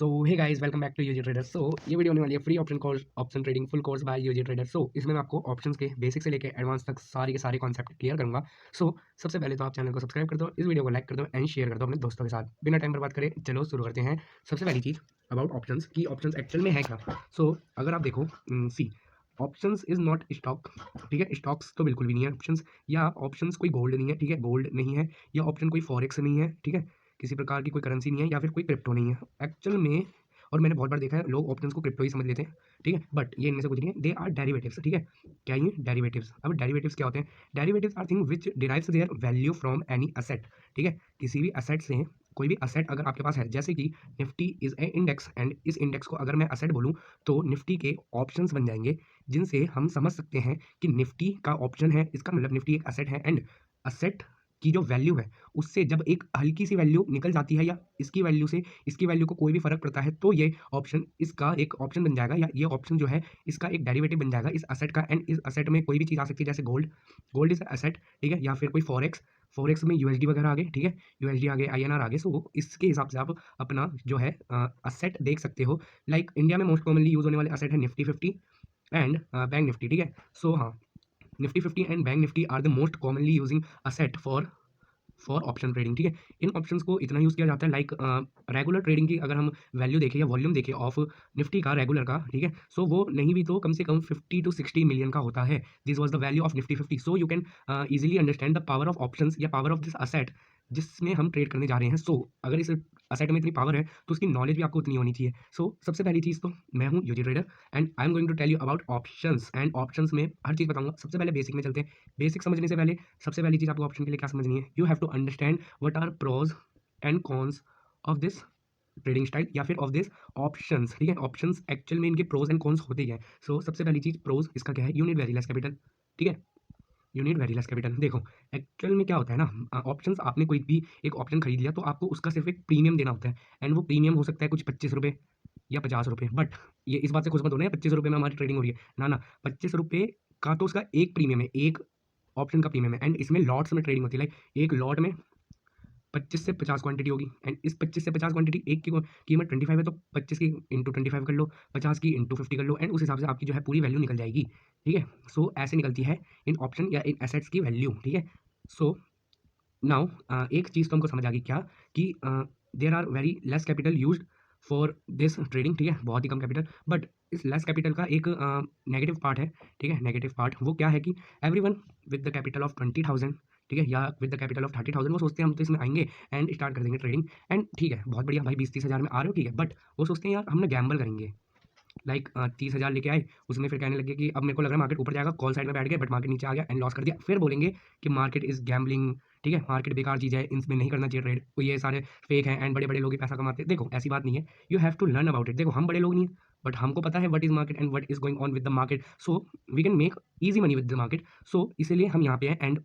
So hey guys, welcome back to UG trader. So ये video होने वाली है free option course, option trading full course by UG trader. So इसमें मैं आपको ऑप्शंस के बेसिक से लेकर एडवांस तक सारे के सारे कॉन्सेप्ट क्लियर करूंगा। सो सबसे पहले तो आप चैनल को सब्सक्राइब कर दो, इस वीडियो को लाइक कर दो एंड शेयर कर दो अपने दोस्तों के साथ। बिना टाइम बर्बाद करें चलो शुरू करते हैं। सबसे पहली चीज़ अबाउट ऑप्शंस की ऑप्शंस एक्चुअल में है क्या। सो अगर आप देखो, सी ऑप्शंस इज नॉट स्टॉक, ठीक है। स्टॉक्स तो बिल्कुल भी नहीं है ऑप्शंस, या ऑप्शंस कोई गोल्ड नहीं है, ठीक है, गोल्ड नहीं है, या ऑप्शन कोई फॉरेक्स नहीं है, ठीक है, किसी प्रकार की कोई करेंसी नहीं है, या फिर कोई क्रिप्टो नहीं है एक्चुअल में। और मैंने बहुत बार देखा है लोग ऑप्शंस को क्रिप्टो ही समझ लेते हैं, ठीक है, बट ये इनमें से कुछ नहीं है। दे आर डेरिवेटिव्स, ठीक है। क्या ये डेरिवेटिव्स? अब डेरिवेटिव्स क्या होते हैं? Derivatives are thing which derives their value from any asset, ठीक है। किसी भी असेट से कोई भी असेट अगर आपके पास है, जैसे कि Nifty is a index and इस इंडेक्स को अगर मैं असेट बोलूँ तो निफ्टी के ऑप्शंस बन जाएंगे, जिनसे हम समझ सकते हैं कि निफ्टी का ऑप्शन है, इसका मतलब निफ्टी एक असेट है। एंड असेट की जो वैल्यू है उससे जब एक हल्की सी वैल्यू निकल जाती है, या इसकी वैल्यू से इसकी वैल्यू को कोई भी फर्क पड़ता है, तो ये ऑप्शन इसका एक ऑप्शन बन जाएगा, या ये ऑप्शन जो है इसका एक डेरिवेटिव बन जाएगा इस असेट का। एंड इस असेट में कोई भी चीज़ आ सकती है, जैसे गोल्ड, गोल्ड इज असेट, ठीक है, या फिर कोई फॉरेक्स, फॉरेक्स में यूएसडी वगैरह आ गए, ठीक है, यूएसडी आ गए, आईएनआर आ गए। सो इसके हिसाब से आप अपना जो है असेट देख सकते हो। लाइक इंडिया में मोस्ट कॉमनली यूज होने वाले असेट है निफ्टी 50 एंड बैंक निफ्टी, ठीक है। सो हाँ, Nifty 50 and bank Nifty are the most commonly using asset for option trading, ठीक है। इन ऑप्शंस को इतना यूज़ किया जाता है, लाइक रेगुलर ट्रेडिंग की अगर हम वैल्यू देखें या वॉल्यूम देखें ऑफ निफ्टी का रेगुलर का, ठीक है, सो वो नहीं भी तो कम से कम 50 to 60 मिलियन का होता है। This was the value of Nifty 50। So you can easily understand the power of options या पावर ऑफ दिस असेट जिसमें हम ट्रेड करने जा रहे हैं। सो अगर इस असेट में इतनी पावर है तो उसकी नॉलेज भी आपको उतनी होनी चाहिए। सो सबसे पहली चीज़ तो मैं हूँ UG trader and I am going to tell you about options. And options में हर चीज़ बताऊंगा। सबसे पहले बेसिक में चलते हैं। बेसिक समझने से पहले सबसे पहली चीज़ आपको ऑप्शन के लिए क्या समझनी है, you have to understand what are pros and cons of this trading style या फिर ऑफ दिस ऑप्शंस, ठीक है। ऑप्शंस एक्चुअल में इनके प्रोज एंड कॉन्स होते ही हैं। सो सबसे पहली चीज़ प्रोज, इसका क्या है, you need very less capital, ठीक है, you need very less capital. देखो एक्चुअल में क्या होता है ना, ऑप्शंस आपने कोई भी एक ऑप्शन खरीद लिया तो आपको उसका सिर्फ एक प्रीमियम देना होता है। एंड वो प्रीमियम हो सकता है कुछ 25 रुपये या 50 रुपये, बट ये इस बात से खुश मत होना है 25 रुपये में हमारी ट्रेडिंग हो रही है, ना ना, 25 रुपये का तो उसका एक प्रीमियम है, एक ऑप्शन का प्रीमियम है। एंड इसमें लॉट्स में ट्रेडिंग होती है, लाइक एक लॉट में 25 से 50 क्वांटिटी होगी। एंड इस 25 से 50 क्वांटिटी, एक की कीमत 25 है तो 25 की इंटू 25 कर लो, 50 की इंटू 50 कर लो, एंड उस हिसाब से आपकी जो है पूरी वैल्यू निकल जाएगी, ठीक है। सो ऐसे निकलती है इन ऑप्शन या इन एसेट्स की वैल्यू, ठीक है। सो नाउ एक चीज़ तो हमको समझ आ गई क्या, कि there are very less capital use for this trading, ठीक है, बहुत ही कम कैपिटल। बट इस लेस कैपिटल का एक नेगेटिव पार्ट है, ठीक है। नेगेटिव पार्ट वो क्या है कि every one with the capital of 20,000, ठीक है, या विद द कैपिटल ऑफ 30,000, वो सोचते हैं हम तो इसमें आएंगे एंड स्टार्ट कर देंगे ट्रेडिंग। एंड ठीक है, बहुत बढ़िया भाई, 20-30 हज़ार में आ रहे हो, ठीक है, बट वो सोचते हैं यार हमने गैम्बल करेंगे, लाइक 30,000 लेके आए, उसमें फिर कहने लगे कि अब मेरे को लग रहा है मार्केट ऊपर जाएगा, कॉल साइड में बैठ गए, बट मार्केट नीचे आ गया एंड लॉस कर दिया। फिर बोलेंगे कि मार्केट इज गैम्बलिंग, ठीक है, मार्केट बेकार चीज़ है, इसमें नहीं करना चाहिए ट्रेड, तो ये सारे फेक हैं एंड बड़े बड़े लोग ही पैसा कमाते हैं। देखो ऐसी बात नहीं है, you have to learn about it. देखो हम बड़े लोग नहीं है, बट हमको पता है what is market and what is going on with the market, so we can make easy money with the market. So इसीलिए हम यहाँ पे हैं। एंड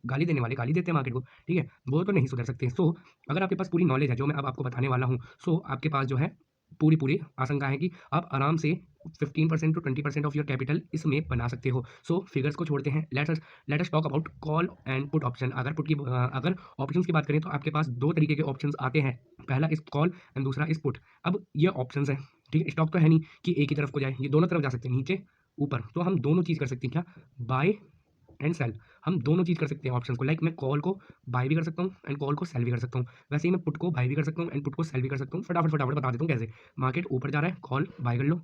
गाली देने वाले गाली देते हैं मार्केट को, ठीक है, वो तो नहीं सुधर सकते। सो अगर आपके पास पूरी नॉलेज है जो मैं अब आपको बताने वाला हूँ, सो आपके पास जो है पूरी पूरी आशंका है कि आप आराम से 15% to 20% ऑफ योर कैपिटल इसमें बना सकते हो। सो फिगर्स को छोड़ते हैं, let us talk about call and put option. अगर ऑप्शंस की बात करें तो आपके पास दो तरीके के ऑप्शंस आते हैं, पहला इस कॉल एंड दूसरा इस पुट। अब ये ऑप्शंस है, ठीक है, स्टॉक तो है नहीं कि एक ही तरफ को जाए, ये दोनों तरफ जा सकते हैं, नीचे ऊपर। तो हम दोनों चीज़ कर सकते हैं, क्या, बाय एंड सेल। हम दोनों चीज़ कर सकते हैं ऑप्शन को, लाइक मैं कॉल को बाय भी कर सकता हूँ एंड कॉल को सेल भी कर सकता हूँ। वैसे ही मैं पुट को बाय भी कर सकता हूँ एंड पुट को सेल भी कर सकता हूँ। फटाफट फटाफट बता देता हूँ कैसे। मार्केट ऊपर जा रहा है, कॉल बाय कर लो,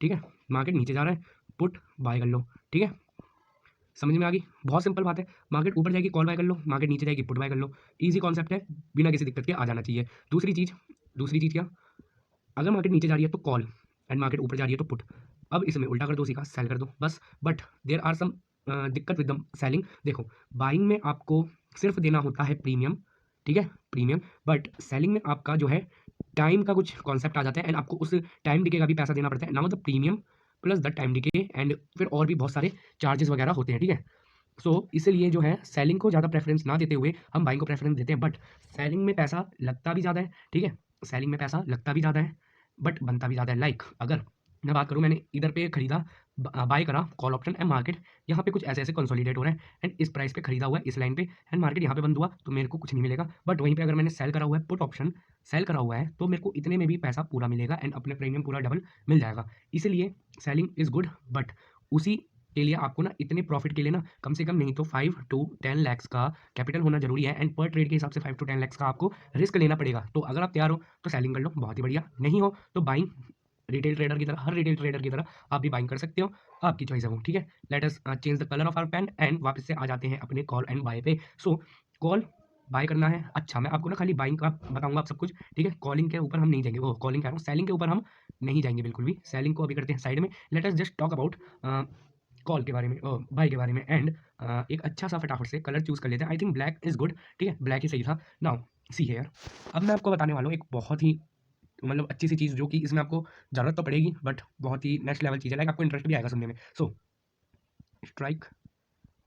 ठीक है, मार्केट नीचे जा रहा है, पुट बाय कर लो, ठीक है, समझ में आ गई। बहुत सिंपल बात है, मार्केट ऊपर जाएगी कॉल बाय कर लो, मार्केट नीचे जाएगी पुट बाय कर लो। ईजी कॉन्सेप्ट है, बिना किसी दिक्कत के आ जाना चाहिए। दूसरी चीज़ क्या, अगर मार्केट नीचे जा रही है तो कॉल एंड मार्केट ऊपर जा रही है तो पुट। अब इसमें उल्टा कर दो, उसी का सेल कर दो बस। बट देर आर सम दिक्कत विद द सेलिंग। देखो बाइंग में आपको सिर्फ देना होता है प्रीमियम, ठीक है, प्रीमियम, बट सेलिंग में आपका जो है टाइम का कुछ कॉन्सेप्ट आ जाता है एंड आपको उस टाइम डिके का भी पैसा देना पड़ता है। Now the premium plus the time decay and फिर और भी बहुत सारे चार्जेस वगैरह होते हैं, ठीक है। सो इसलिए जो है सेलिंग को ज़्यादा प्रेफरेंस ना देते हुए हम बाइंग को प्रेफरेंस देते हैं। बट सेलिंग में पैसा लगता भी ज़्यादा है, ठीक है, सेलिंग में पैसा लगता भी ज़्यादा है बट बनता भी ज़्यादा है। लाइक अगर मैं बात करूँ, मैंने इधर पे खरीदा बाय करा कॉल ऑप्शन एंड मार्केट यहाँ पे कुछ ऐसे ऐसे कंसोलिडेट हो रहा है एंड इस प्राइस पे खरीदा हुआ है इस लाइन पे एंड मार्केट यहाँ पे बंद हुआ तो मेरे को कुछ नहीं मिलेगा। बट वहीं पे अगर मैंने सेल करा हुआ है पुट ऑप्शन सेल करा हुआ है तो मेरे को इतने में भी पैसा पूरा मिलेगा एंड अपने प्रीमियम पूरा डबल मिल जाएगा। इसीलिए सेलिंग इज गुड, बट उसी के लिए आपको ना इतने प्रॉफिट के लिए ना कम से कम नहीं तो 5 to 10 लाख का कैपिटल होना जरूरी है एंड पर ट्रेड के हिसाब से 5 to 10 लाख का आपको रिस्क लेना पड़ेगा। तो अगर आप तैयार हो तो सेलिंग कर लो, बहुत ही बढ़िया। नहीं हो तो बाइंग रिटेल ट्रेडर की तरह, हर रिटेल ट्रेडर की तरह आप भी बाइंग कर सकते हो, आपकी चॉइस है वो, ठीक है। Let us change the colour of our pen and वापस से आ जाते हैं अपने कॉल एंड बाय पे। सो कॉल बाय करना है। अच्छा, मैं आपको ना खाली बाइंग का बताऊंगा आप सब कुछ, ठीक है। कॉलिंग के ऊपर हम नहीं जाएंगे, वो कॉलिंग कह रहा हूँ, सेलिंग के ऊपर हम नहीं जाएंगे बिल्कुल भी। सेलिंग को अभी करते हैं साइड में। Late us just talk about call के बारे में, बाय के बारे में एंड एक अच्छा सा फटाफट से कलर चूज कर लेते हैं। I think black is good, ठीक है, ब्लैक ही सही था। नाउ सी हेयर, अब मैं आपको बताने वाला हूँ एक बहुत ही मतलब अच्छी सी चीज़ जो कि इसमें आपको ज़रूरत तो पड़ेगी बट बहुत ही नेक्स्ट लेवल चीज़ है, लाइक आपको इंटरेस्ट भी आएगा सुनने में। सो स्ट्राइक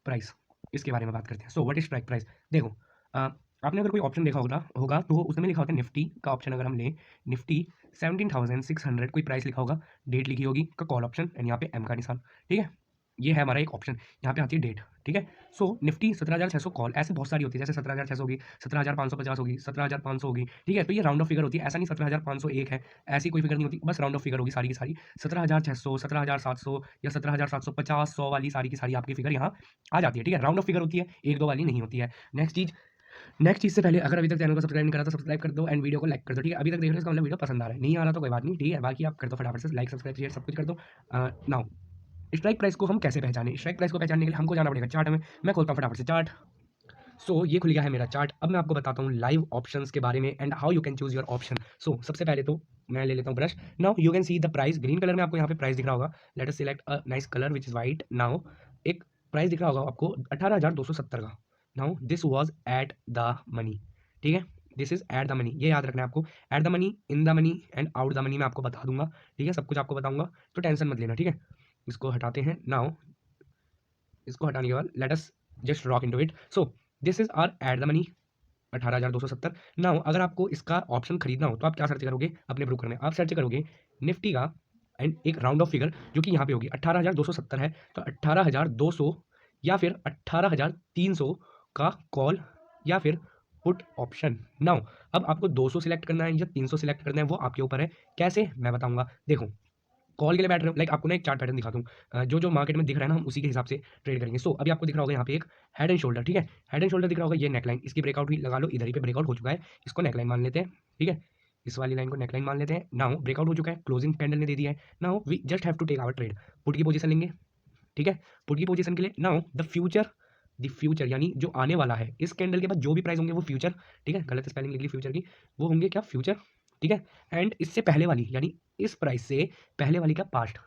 प्राइस, इसके बारे में बात करते हैं। So what is strike price? देखो आपने अगर कोई ऑप्शन देखा होगा तो उसमें लिखा होता है निफ्टी का ऑप्शन। अगर हम लें निफ्टी 17,600 कोई प्राइस लिखा होगा, डेट लिखी होगी का कॉल ऑप्शन एंड यहाँ पे एम का निशान, ठीक है। ये है हमारा एक ऑप्शन, यहाँ पे आती है डेट, ठीक है। सो निफ्टी 17,600 कॉल ऐसे बहुत सारी होती है, जैसे 17,600 होगी, 17,550 होगी, 17,500 होगी, ठीक है। तो ये राउंड ऑफ फिगर होती है, ऐसा नहीं 17,501 है, ऐसी कोई फिगर नहीं होती, बस राउंड ऑफ फिगर होगी सारी की सारी। 17,600, 17,700 या 17,750, 100 वाली सारी की सारी आपकी फिगर यहाँ आ जाती है, ठीक है। राउंड ऑफ फिगर होती है, एक दो वाली नहीं होती है। नेक्स्ट चीज़ से पहले अगर अभी तक चैनल को सब्सक्राइब नहीं करा तो सब्सक्राइब कर दो एंड वीडियो को लाइक कर दो, ठीक है। अभी तक देख रहे हो इसका मतलब वीडियो पसंद आ रहा है, नहीं आ रहा तो कोई बात नहीं, ठीक है। बाकी आप कर दो फटाफट से लाइक सब्सक्राइब शेयर सब कुछ कर दो। नाउ स्ट्राइक प्राइस को हम कैसे पहचानें? स्ट्राइक प्राइस को पहचानने के लिए हमको जाना पड़ेगा चार्ट में। मैं खोलता हूँ फटाफट से चार्ट। सो ये खुल गया है मेरा चार्ट। अब मैं आपको बताता हूँ लाइव ऑप्शंस के बारे में and how you can choose your option. So सबसे पहले तो मैं ले लेता हूँ brush. Now you can see the price, green colour में आपको यहाँ पे प्राइस दिख रहा होगा। Let us select a nice colour which is white. Now एक प्राइस दिख रहा होगा आपको 18,270 का। Now this was at the money, ठीक है। This is at the money, ये याद रखना है आपको। Eight the money, in the money and out the money मैं आपको बता दूंगा, ठीक है। सब कुछ आपको बताऊंगा तो टेंशन मत लेना, ठीक है। इसको हटाते हैं। नाउ इसको हटाने के बाद let us just rock into it. So this is are at the money 18,270। Now अगर आपको इसका ऑप्शन खरीदना हो तो आप क्या सर्च करोगे अपने ब्रोकर में? आप सर्च करोगे निफ्टी का एंड एक राउंड ऑफ फिगर जो कि यहाँ पे होगी 18,270 है, तो 18,200 या फिर 18,300 का कॉल या फिर पुट ऑप्शन। नाउ अब आपको 200 सिलेक्ट करना है या 300 सिलेक्ट करना है वो आपके ऊपर है। कैसे मैं बताऊंगा। देखो कॉल के लिए बैठ रहे हो, लाइक आपको ना एक चार्ट पैटर्न दिखाता हूँ, जो जो मार्केट में दिख रहा है ना हम उसी के हिसाब से ट्रेड करेंगे। सो अभी आपको दिख रहा होगा यहाँ पे एक हेड एंड शोल्डर, ठीक है। हेड एंड शोल्डर दिख रहा होगा, ये नेकलाइन, इसकी ब्रेकआउट हुई, लगा लो इधर ही पे ब्रेकआउट हो चुका है, इसको नेकलाइन मान लेते हैं, ठीक है। इस वाली लाइन को नेकलाइन मान लेते हैं। नाउ ब्रेकआउट हो चुका है, क्लोजिंग कैंडल ने दे दिया है। Now we just have to take our trade, put की पोजीशन लेंगे, ठीक है। पुट की पोजीशन के लिए नाउ द फ्यूचर यानी जो आने वाला है, इस कैंडल के बाद जो भी प्राइस होंगे वो फ्यूचर, ठीक है। गलत स्पेलिंग लिख ली फ्यूचर की, वो होंगे क्या फ्यूचर, ठीक है। एंड इससे पहले वाली यानी इस प्राइस से पहले वाली का पास्ट।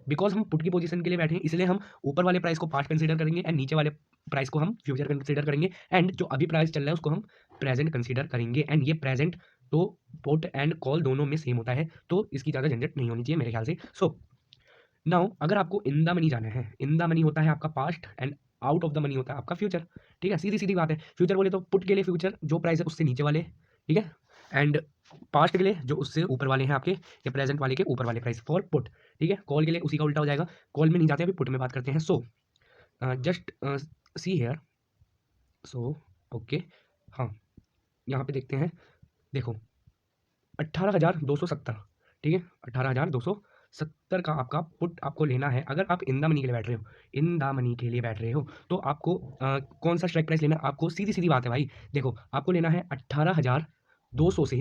बिकॉज हम पुट की पोजीशन के लिए बैठे हैं इसलिए हम ऊपर वाले प्राइस को पास्ट कंसीडर करेंगे एंड नीचे वाले प्राइस को हम फ्यूचर कंसीडर करेंगे एंड जो अभी प्राइस चल रहा है उसको हम प्रेजेंट कंसीडर करेंगे। एंड ये प्रेजेंट तो पुट एंड कॉल दोनों में सेम होता है, तो इसकी ज़्यादा झंझट नहीं होनी चाहिए मेरे ख्याल से। सो नाउ अगर आपको इन द मनी जाना है, इन द मनी होता है आपका past and out of the money होता है आपका फ्यूचर, ठीक है। सीधी सीधी बात है। फ्यूचर बोले तो पुट के लिए फ्यूचर जो प्राइस है उससे नीचे वाले, ठीक है। एंड पास्ट के लिए जो उससे ऊपर वाले हैं आपके, या प्रेजेंट वाले के ऊपर वाले प्राइस फॉर पुट, ठीक है। कॉल के लिए उसी का उल्टा हो जाएगा। कॉल में नहीं जाते, अभी पुट में बात करते हैं। So just see here. So okay, हाँ यहाँ पे देखते हैं। देखो 18,270, ठीक है। 18,270 का आपका पुट आपको लेना है अगर आप इन द मनी के लिए बैठ रहे हो। इन द मनी के लिए बैठ रहे हो तो आपको कौन सा स्ट्राइक प्राइस लेना है? आपको सीधी सीधी बात है भाई, देखो आपको लेना है 18,200 से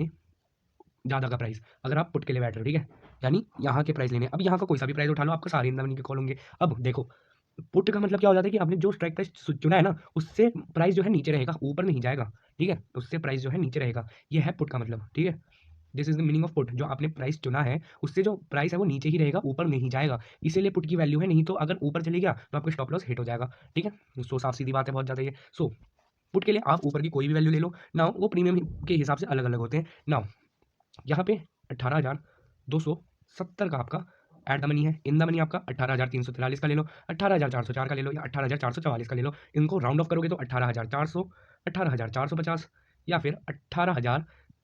ज़्यादा का प्राइस अगर आप पुट के लिए बैठ रहे हो, ठीक है। यानी यहाँ के प्राइस लेने, अब यहाँ का कोई सा भी प्राइस उठा लो, आपको सारे इन द मनी के कॉल होंगे। अब देखो पुट का मतलब क्या हो जाता है कि आपने जो स्ट्राइक प्राइस चुना है ना उससे प्राइस जो है नीचे रहेगा, ऊपर नहीं जाएगा, ठीक है। उससे प्राइस जो है नीचे रहेगा, ये है पुट का मतलब, ठीक है। This is the meaning of put, जो आपने प्राइस चुना है उससे जो प्राइस है वो नीचे ही रहेगा, ऊपर नहीं जाएगा, इसीलिए पुट की वैल्यू है। नहीं तो अगर ऊपर चली गया तो आपका स्टॉप लॉस हिट हो जाएगा, ठीक है। सो साफ सीधी बात है, बहुत ज़्यादा ये। सो पुट के लिए आप ऊपर की कोई भी वैल्यू ले लो ना, वो प्रीमियम के हिसाब से अलग अलग होते हैं। ना यहाँ पे 18,270 का आपका एट द मनी है। इन द मनी आपका 18,343 का ले लो, 18,404 का ले लो या 18,444 का ले लो। इनको राउंड ऑफ करोगे तो 18,400, 18,450 या फिर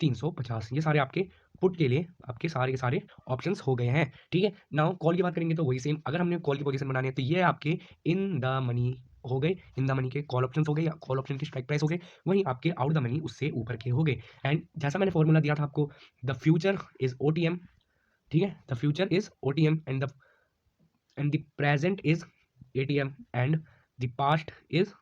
350। ये सारे आपके पुट के लिए आपके सारे के सारे ऑप्शंस हो गए हैं, ठीक है। नाउ कॉल की बात करेंगे तो वही सेम, अगर हमने कॉल की पोजीशन बनानी है तो ये आपके इन द मनी हो गए, इन द मनी के कॉल ऑप्शंस हो गए या कॉल ऑप्शन के स्ट्राइक प्राइस हो गए, वहीं आपके आउट द मनी उससे ऊपर के हो गए। एंड जैसा मैंने फॉर्मूला दिया था आपको, द फ्यूचर इज ओटीएम, ठीक है, the future is OTM and the present is ATM and the past is,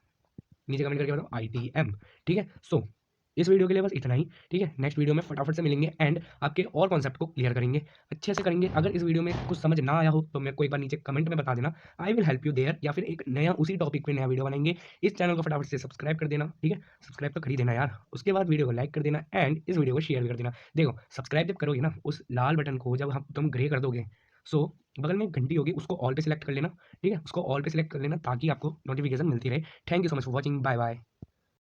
नीचे कमेंट करके बताओ, आईटीएम, ठीक है। सो इस वीडियो के लिए बस इतना ही, ठीक है। नेक्स्ट वीडियो में फटाफट से मिलेंगे एंड आपके और कॉन्सेप्ट को क्लियर करेंगे, अच्छे से करेंगे। अगर इस वीडियो में कुछ समझ ना आया हो तो मेरे को एक बार नीचे कमेंट में बता देना, I will help you there, या फिर एक नया उसी टॉपिक पे नया वीडियो बनाएंगे। इस चैनल को फटाफट से सब्सक्राइब कर देना, ठीक है, सब्सक्राइब तो कर ही देना यार। उसके बाद वीडियो को लाइक कर देना एंड इस वीडियो को शेयर भी कर देना। देखो सब्सक्राइब जब करोगे ना, उस लाल बटन को जब हम तुम ग्रे कर दोगे, सो बगल में घंटी होगी, उसको ऑल पे सिलेक्ट कर लेना, ठीक है, उसको ऑल पे सिलेक्ट कर लेना ताकि आपको नोटिफिकेशन मिलती रहे। Thank you so much for watching, bye bye.